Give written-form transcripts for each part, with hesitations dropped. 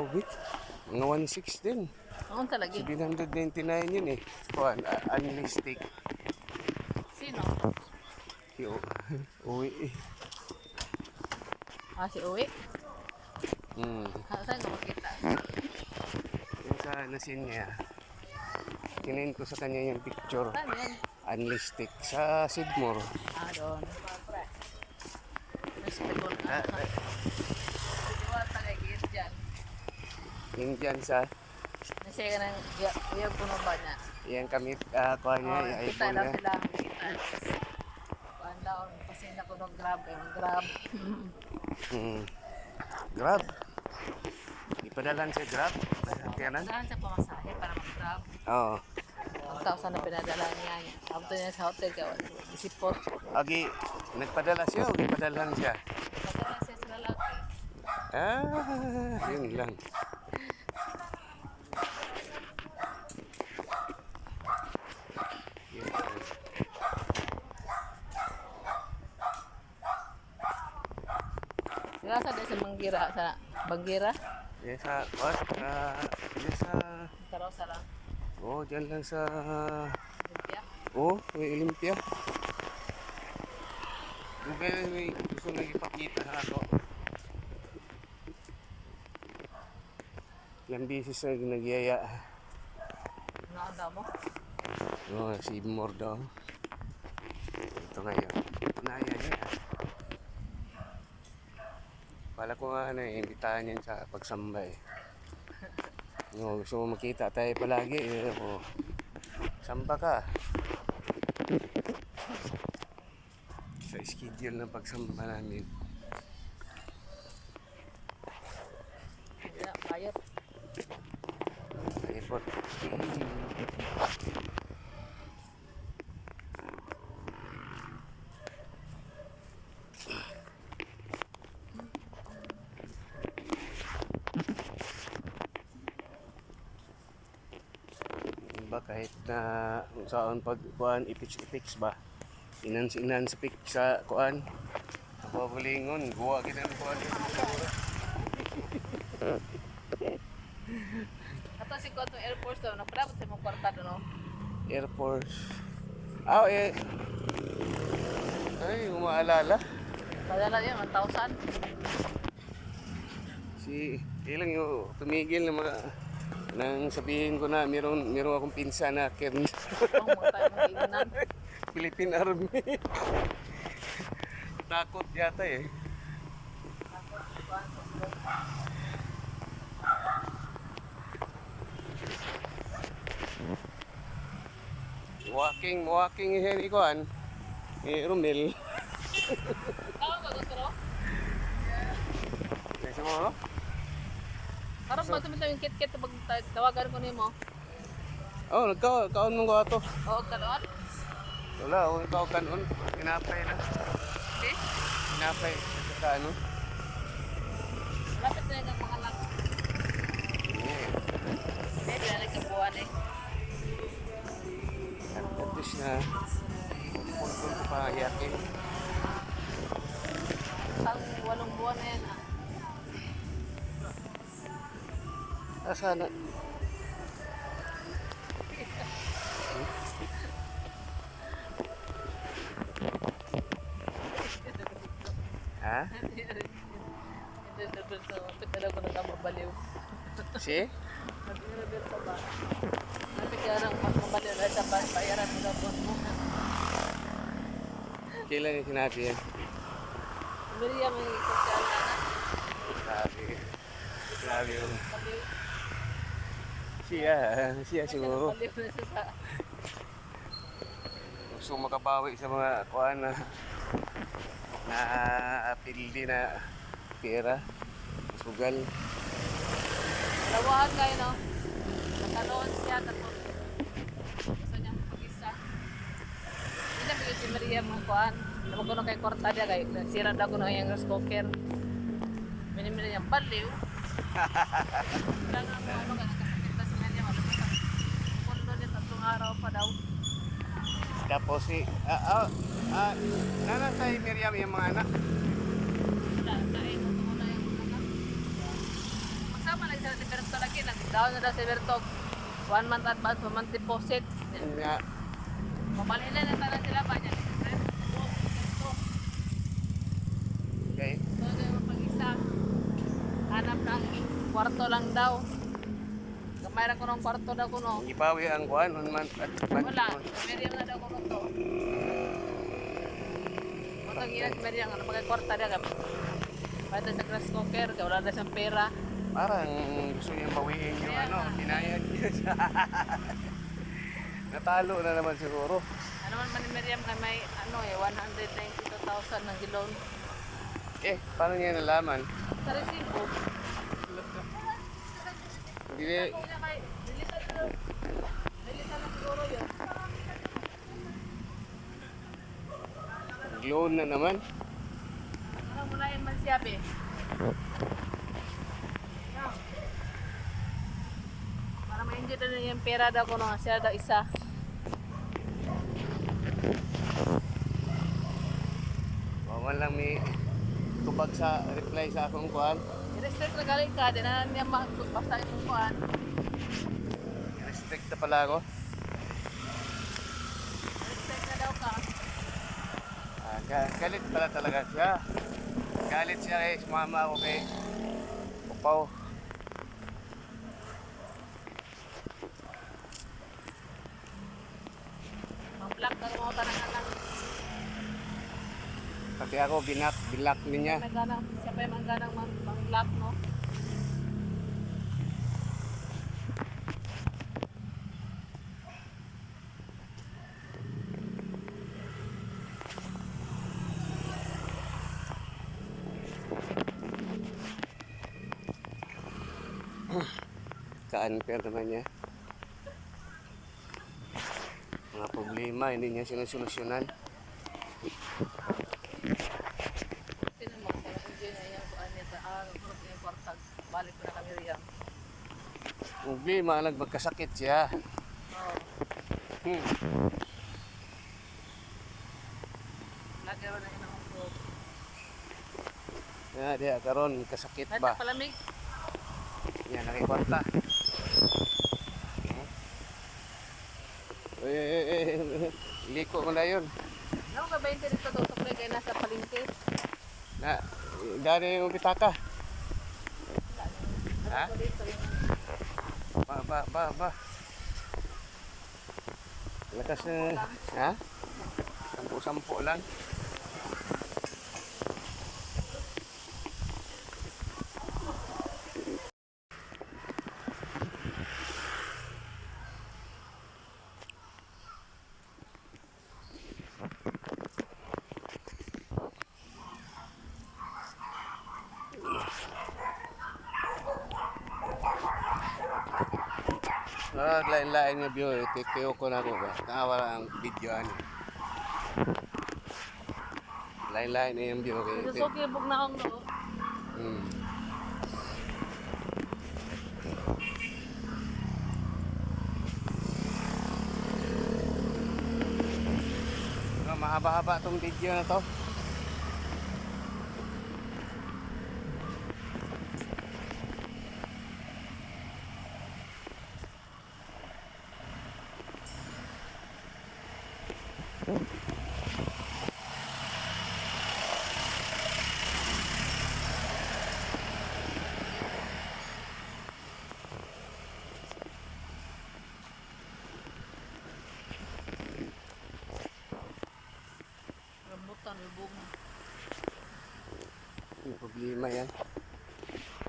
Grabe. Mga 1.6 din. Ang talagi. 799 yun eh. Kuhan, unlistic. Sino? Si Uwi eh. Si Uwi? Saan ka makita? Yung sa nasin niya. Tinayin ko sa kanya yung picture. Saan yan? Unlistic. Sa Sidmore. Doon. Respectful ka. Diwa talagi dyan. Yung dyan sa, Nasiya ka ng uyab puno ba niya? yan kami, kuhan niya, yung Kita iPhone daw niya. sila. Kita. Kuhan daw. Pasin ako ng grab. Grab. Grab. Ipadalan sa Grab. Kaya na? Saan siya pamasahe para mag-grab? Oo. 1,000 na pinadala niya. Abto niya sa hotel. Isipot. Agi, nagpadala siya o ipadalan siya? Padala siya sa lalaki. Yun lang. Sila sa sa Manggira. Sa Bangira? Yan sa, what? Yan sa, Karosa lang. dyan lang sa, Lumpia. may Olympia. May gusto nang ipakita sa ako. Ilang beses na nagyaya. Nakanda mo? Sidmore daw. Ito ngayon. Naya niya. Pala ko nga imbitahan yan sa pagsamba eh. Gusto mo makita tayo palagi. Samba ka. Sa schedule ng pagsamba namin. Bayot. Ay po. Ba kahit na saan pagkuan ipix ba inan sa pick sa kuan pabulingon guwa kita ng kuan Ato si Koto Air Force daw. Naprabot sa mong kwarta doon, no? Air Force ay umaalala Padala yun, 1,000. si ilang yung tumigil na mga nang sabihin ko na meron akong pinsan na Kern Ang mga tayo mag-iinan. Philippine Army. Takot yata eh. Walking here ikuan. Romel. Tawag ka, Dr. Kasi mo, Parang ba tumito yung kit-kit pag tawagan ko nimo? nagkaon mong gato. Oo, kaloan? Wala, ikaw kanon. Tinapay na. Okay. Tinapay. Sa ano? Lapit na yung mga lang. Eh, wala nagkabuhan eh. At least na punto pa yakin. Ang 8 buwan na yan ah. Sana. Ha? Pagkala ko nagkamabaliw. Si? Nag-rebel ka ba? Napigyan ang magmabaliw na sa bayaran mo na buwan mo. Kailan yung sinabi yan? Miriam ang ikasyal na na. Grabe yung... Baliw. Siya siguro. Baliw na siya sa... Gusto makabawi sa mga kuan na pildi na pera, sugal. Dalawahan kayo, no? Nagkaloon siya, tapos gusto niya mag-isa. Hindi na bigyan si Maria mga kuhan. Naman ko na kay Korta niya, kay sira na ko na yung rice cooker. Minimili niya, baliw. Wala nga mo, ano ka, nakasakit na si Maria, malapit. Pulo niya, 3 araw pa daw. Tapos nanatay Miriam yung mga anak. Wala, kain mo muna yung anak. Magsama lang sila palengke, nag-down na daw si Bertog. 1 month advance, 1 month deposit. Yun nga. Mapalila na tanan sila pa niya. Okay. So, yung pag-isa, hanap ng kwarto lang daw. Kamayra ko ng kwarto daw ko no. Ipawi ang kuan, 1 month at Wala, Meriam na daw ko to. Matang ina si Meriam, ano magkakwarta niya kami. Pwede sa grass cooker, wala na siyang pera. Parang gusto niyang bawiin yung ano, binayad niya siya. Natalo na naman siguro. Ano man ni Meriam kay may ano 192,000 ng loan. Paano niya nalaman? Sa resibo. Hindi, Nilitan na siguro yun. loan na naman. Ano mula yung mansiyabi? Para ma-enjoy na yung pera daw ko no, siya daw isa. Wawan lang may tubag sa reply sa akong kuan. I-restrict na galing ka, di na niya basta yung kuhan. Restrict na pala ako. I-restrict na daw ka. Galit pala talaga siya. Galit siya kay sumama ako kay Upaw. Mag-block ka mo ka ng anak. Pati ako binak niya. May ganang, siya pa yung mga ganang mag-block no. Ka-unfair naman niya. Mga problema, hindi niya sinusolusyonan. Tinan mo, kaya enjoy na yung kuhan nito. Group yung portag. Balik na kami riyan. Problema, magkasakit siya. Oo. Lagi rin na inang group. Diya, karon kasakit Kahit ba? palamig. Yan, nakikwarta. Liko mo na yun. Ano ka 20 dito tutok kayo nasa palengke? Na, dari yung pitaka. Ha? Ano dito yung Ba. Lakas na. Ha? 10 lang. Lain-lain nga view, titiyo ko na ko ba? Nakawala ang video ani. Lain-lain na yung view. susuki bug na akong no. Hmm. Mahaba-haba tong video na to. Rambutan, lubog. Yung problema yan.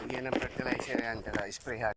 Lagyan ng fertilizer yan, tsaka sprayhan.